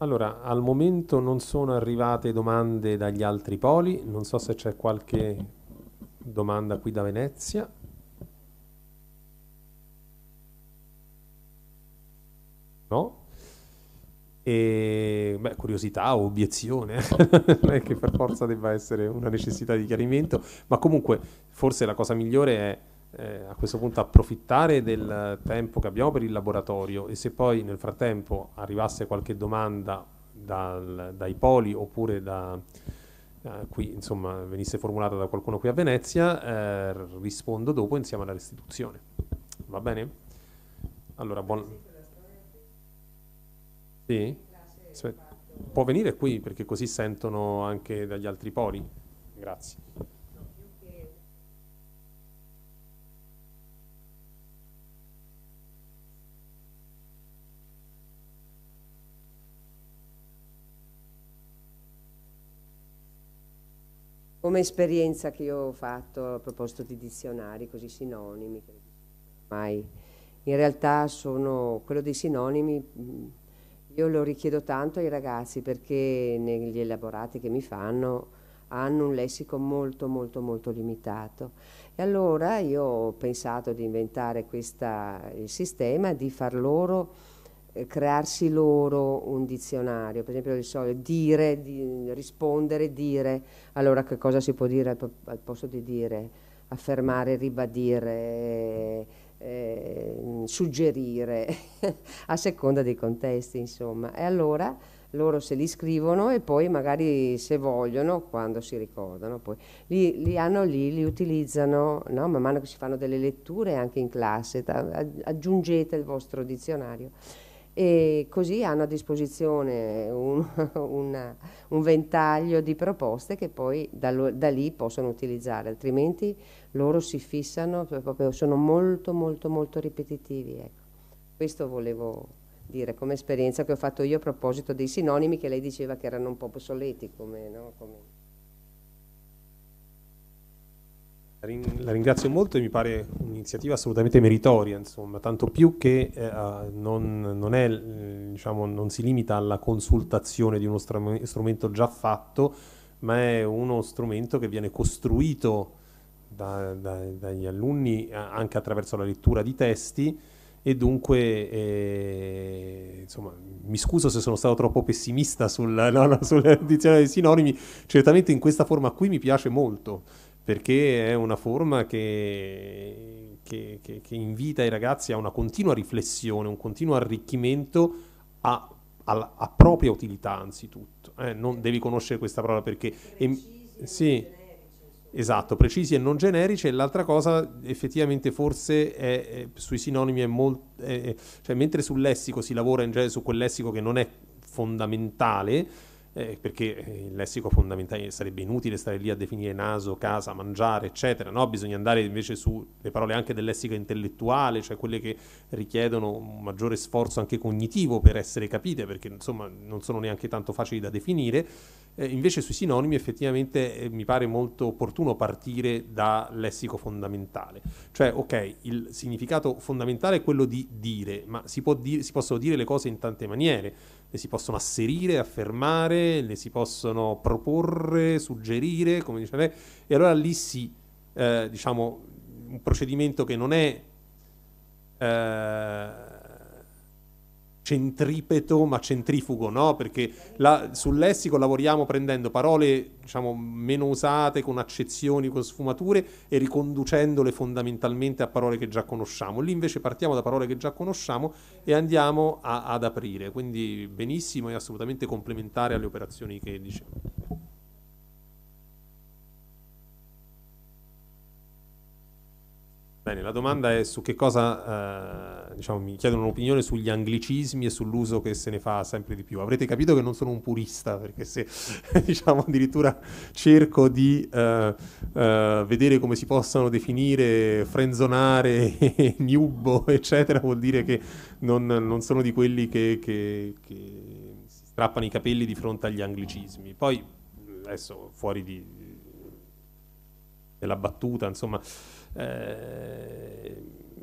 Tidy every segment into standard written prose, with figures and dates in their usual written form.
Allora, al momento non sono arrivate domande dagli altri poli, non so se c'è qualche domanda qui da Venezia. No? E beh, curiosità o obiezione, non è che per forza debba essere una necessità di chiarimento, ma comunque forse la cosa migliore è a questo punto approfittare del tempo che abbiamo per il laboratorio e se poi nel frattempo arrivasse qualche domanda dai poli oppure da qui, insomma, venisse formulata da qualcuno qui a Venezia, rispondo dopo insieme alla restituzione. Va bene? Allora, Sì? Può venire qui perché così sentono anche dagli altri poli? Grazie. Come esperienza che io ho fatto a proposito di dizionari così sinonimi, che ormai in realtà sono quello dei sinonimi, io lo richiedo tanto ai ragazzi perché negli elaborati che mi fanno hanno un lessico molto molto molto limitato e allora io ho pensato di inventare il sistema di far loro crearsi loro un dizionario, per esempio il solito dire, rispondere, dire, allora che cosa si può dire al posto di dire, affermare, ribadire, suggerire, a seconda dei contesti, insomma. E allora loro se li scrivono e poi magari se vogliono, quando si ricordano, poi li hanno lì, li utilizzano, no? Man mano che si fanno delle letture anche in classe, aggiungete il vostro dizionario e così hanno a disposizione un ventaglio di proposte che poi da lì possono utilizzare, altrimenti loro si fissano, proprio sono molto molto molto ripetitivi. Ecco. Questo volevo dire come esperienza che ho fatto io a proposito dei sinonimi che lei diceva che erano un po' obsoleti come, no? La ringrazio molto e mi pare un'iniziativa assolutamente meritoria, insomma, tanto più che non è, diciamo, non si limita alla consultazione di uno strumento già fatto, ma è uno strumento che viene costruito dagli alunni anche attraverso la lettura di testi e dunque, insomma, mi scuso se sono stato troppo pessimista sull'edizione dei sinonimi, certamente in questa forma qui mi piace molto perché è una forma che invita i ragazzi a una continua riflessione, un continuo arricchimento a propria utilità anzitutto. Non devi conoscere questa parola perché... sì, esatto, precisi e non generici e l'altra cosa effettivamente forse sui sinonimi è molto... cioè mentre sul lessico si lavora in genere su quel lessico che non è fondamentale, perché il lessico fondamentale sarebbe inutile stare lì a definire naso, casa, mangiare, eccetera, no? Bisogna andare invece sulle parole anche del lessico intellettuale, cioè quelle che richiedono un maggiore sforzo anche cognitivo per essere capite, perché insomma non sono neanche tanto facili da definire. Invece sui sinonimi effettivamente mi pare molto opportuno partire da lessico fondamentale. Cioè, ok, il significato fondamentale è quello di dire, ma si possono dire le cose in tante maniere. Le si possono asserire, affermare, le si possono proporre, suggerire, come dice lei, e allora lì diciamo, un procedimento che non è centripeto ma centrifugo, no? Perché sul lessico lavoriamo prendendo parole, diciamo, meno usate, con accezioni, con sfumature e riconducendole fondamentalmente a parole che già conosciamo. Lì invece partiamo da parole che già conosciamo e andiamo ad aprire, quindi benissimo e assolutamente complementare alle operazioni che dicevo. Bene, la domanda è su che cosa, diciamo, mi chiedono un'opinione sugli anglicismi e sull'uso che se ne fa sempre di più. Avrete capito che non sono un purista, perché se, diciamo, addirittura cerco di vedere come si possono definire, frenzonare, newbo, eccetera, vuol dire che non sono di quelli che si strappano i capelli di fronte agli anglicismi. Poi, adesso, fuori della battuta, insomma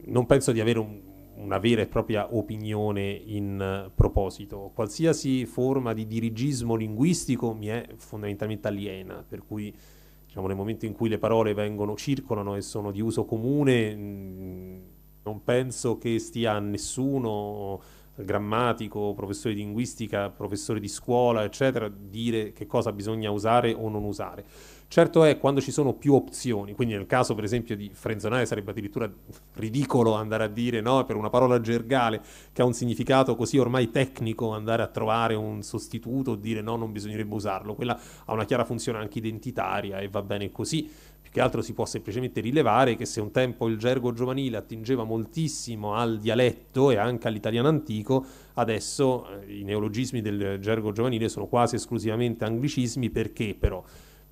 non penso di avere una vera e propria opinione in proposito. Qualsiasi forma di dirigismo linguistico mi è fondamentalmente aliena, per cui diciamo, nel momento in cui le parole circolano e sono di uso comune, non penso che stia a nessuno, grammatico, professore di linguistica, professore di scuola, eccetera, dire che cosa bisogna usare o non usare. Certo è quando ci sono più opzioni, quindi nel caso per esempio di frenzonare sarebbe addirittura ridicolo andare a dire no, per una parola gergale che ha un significato così ormai tecnico andare a trovare un sostituto o dire no, non bisognerebbe usarlo, quella ha una chiara funzione anche identitaria e va bene così. Più che altro si può semplicemente rilevare che se un tempo il gergo giovanile attingeva moltissimo al dialetto e anche all'italiano antico, adesso i neologismi del gergo giovanile sono quasi esclusivamente anglicismi. Perché però?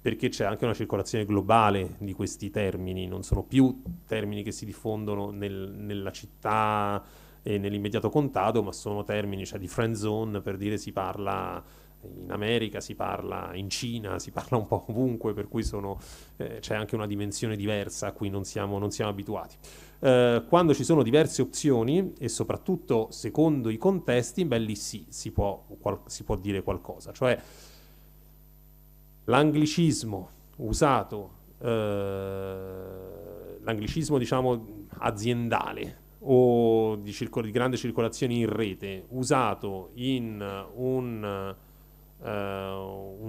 Perché c'è anche una circolazione globale di questi termini, non sono più termini che si diffondono nella città e nell'immediato contato, ma sono termini, cioè di friend zone, per dire si parla in America, si parla in Cina, si parla un po' ovunque, per cui c'è anche una dimensione diversa a cui non siamo abituati. Quando ci sono diverse opzioni, e soprattutto secondo i contesti, beh lì sì, si può dire qualcosa, cioè l'anglicismo usato, l'anglicismo diciamo aziendale o di grande circolazione in rete, usato in un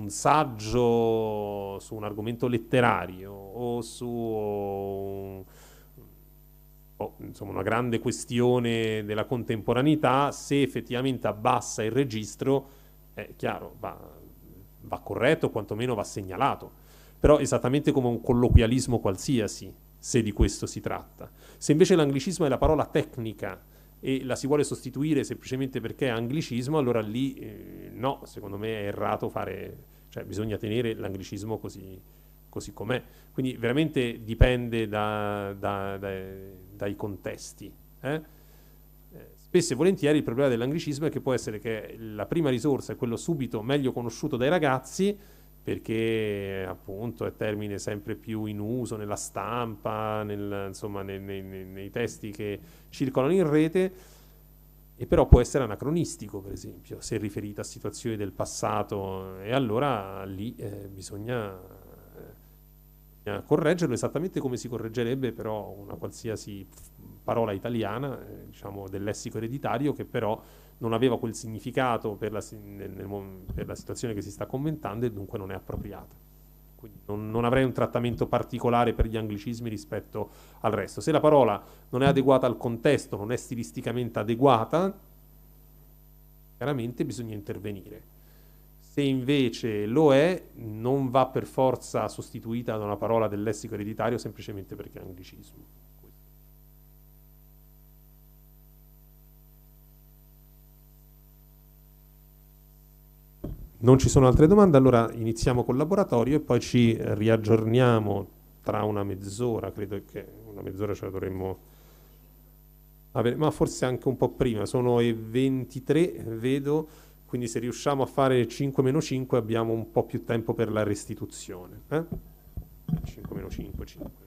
saggio su un argomento letterario o su insomma, una grande questione della contemporaneità, se effettivamente abbassa il registro, è chiaro, va corretto, quantomeno va segnalato, però esattamente come un colloquialismo qualsiasi, se di questo si tratta. Se invece l'anglicismo è la parola tecnica e la si vuole sostituire semplicemente perché è anglicismo, allora lì no, secondo me è errato cioè bisogna tenere l'anglicismo così com'è. Quindi veramente dipende dai contesti. Spesso e volentieri il problema dell'anglicismo è che può essere che la prima risorsa è quello subito meglio conosciuto dai ragazzi, perché appunto è termine sempre più in uso nella stampa, insomma, nei testi che circolano in rete, e però può essere anacronistico, per esempio, se riferito a situazioni del passato, e allora lì bisogna correggerlo esattamente come si correggerebbe però una qualsiasi parola italiana, diciamo del lessico ereditario, che però non aveva quel significato per la situazione che si sta commentando e dunque non è appropriata. Quindi non avrei un trattamento particolare per gli anglicismi rispetto al resto. Se la parola non è adeguata al contesto, non è stilisticamente adeguata, chiaramente bisogna intervenire. Se invece lo è, non va per forza sostituita da una parola del lessico ereditario semplicemente perché è anglicismo. Non ci sono altre domande, allora iniziamo col laboratorio e poi ci riaggiorniamo tra una mezz'ora, credo che una mezz'ora ce la dovremmo avere, ma forse anche un po' prima, sono le 23, vedo, quindi se riusciamo a fare 5 meno 5 abbiamo un po' più tempo per la restituzione. 5 meno 5, 5.